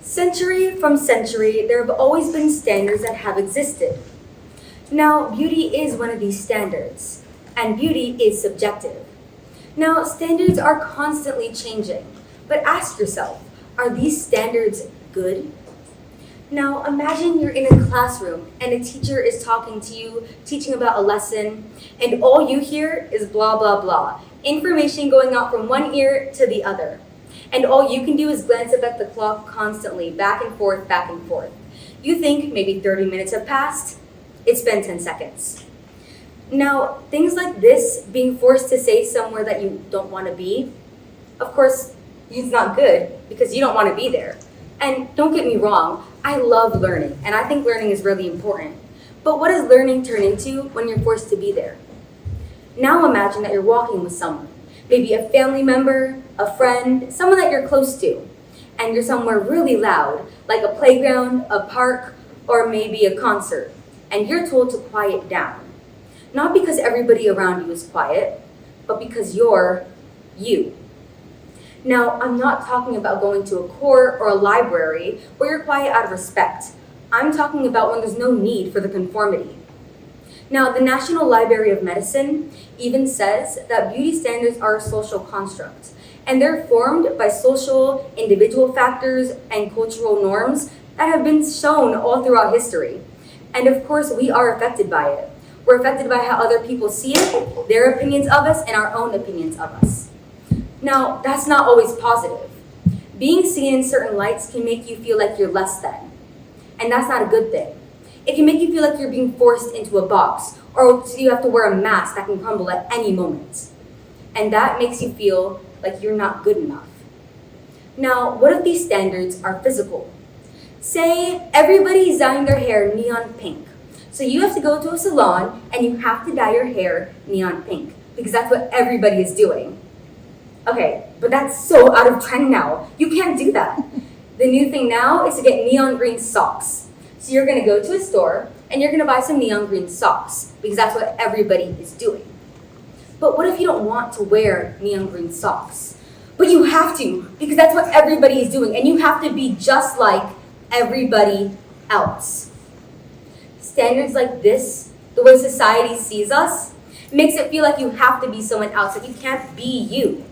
Century from century, there have always been standards that have existed. Now, beauty is one of these standards, and beauty is subjective. Now, standards are constantly changing, but ask yourself, are these standards good? Now, imagine you're in a classroom and a teacher is talking to you, teaching about a lesson, and all you hear is blah, blah, blah. Information going out from one ear to the other. And all you can do is glance up at the clock constantly, back and forth, back and forth. You think maybe 30 minutes have passed. It's been 10 seconds. Now, things like this, being forced to say somewhere that you don't want to be, of course, it's not good because you don't want to be there. And don't get me wrong, I love learning, and I think learning is really important. But what does learning turn into when you're forced to be there? Now imagine that you're walking with someone, maybe a family member, a friend, someone that you're close to, and you're somewhere really loud, like a playground, a park, or maybe a concert, and you're told to quiet down. Not because everybody around you is quiet, but because you're you. Now, I'm not talking about going to a court or a library where you're quiet out of respect. I'm talking about when there's no need for the conformity. Now, the National Library of Medicine even says that beauty standards are a social construct, and they're formed by social, individual factors and cultural norms that have been shown all throughout history. And of course, we are affected by it. We're affected by how other people see it, their opinions of us, and our own opinions of us. Now, that's not always positive. Being seen in certain lights can make you feel like you're less than, and that's not a good thing. It can make you feel like you're being forced into a box, or you have to wear a mask that can crumble at any moment. And that makes you feel like you're not good enough. Now, what if these standards are physical? Say everybody's dyeing their hair neon pink. So you have to go to a salon and you have to dye your hair neon pink because that's what everybody is doing. Okay, but that's so out of trend now. You can't do that. The new thing now is to get neon green socks. So you're gonna go to a store and you're gonna buy some neon green socks because that's what everybody is doing. But what if you don't want to wear neon green socks? But you have to because that's what everybody is doing and you have to be just like everybody else. Standards like this, the way society sees us, makes it feel like you have to be someone else, like you can't be you.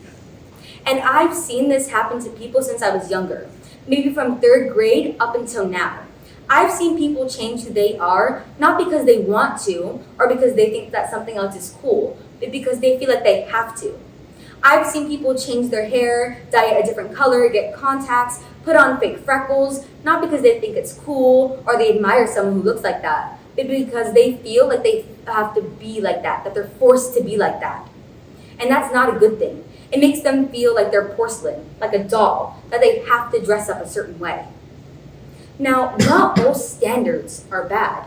And I've seen this happen to people since I was younger, maybe from 3rd grade up until now. I've seen people change who they are, not because they want to, or because they think that something else is cool, but because they feel like they have to. I've seen people change their hair, dye it a different color, get contacts, put on fake freckles, not because they think it's cool or they admire someone who looks like that, but because they feel like they have to be like that they're forced to be like that. And that's not a good thing. It makes them feel like they're porcelain, like a doll, that they have to dress up a certain way. Now, not all standards are bad.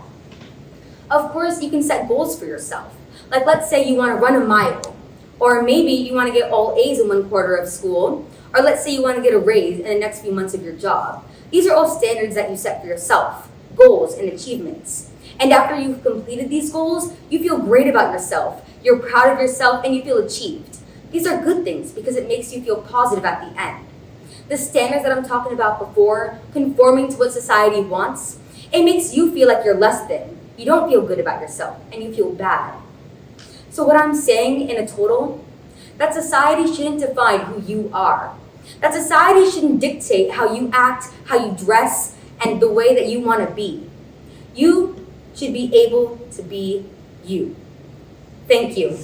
Of course, you can set goals for yourself. Like let's say you want to run a mile, or maybe you want to get all A's in 1 quarter of school, or let's say you want to get a raise in the next few months of your job. These are all standards that you set for yourself, goals and achievements. And after you've completed these goals, you feel great about yourself, you're proud of yourself, and you feel achieved. These are good things because it makes you feel positive at the end. The standards that I'm talking about before, conforming to what society wants, it makes you feel like you're less than. You don't feel good about yourself, and you feel bad. So what I'm saying in a total, that society shouldn't define who you are. That society shouldn't dictate how you act, how you dress, and the way that you want to be. You should be able to be you. Thank you.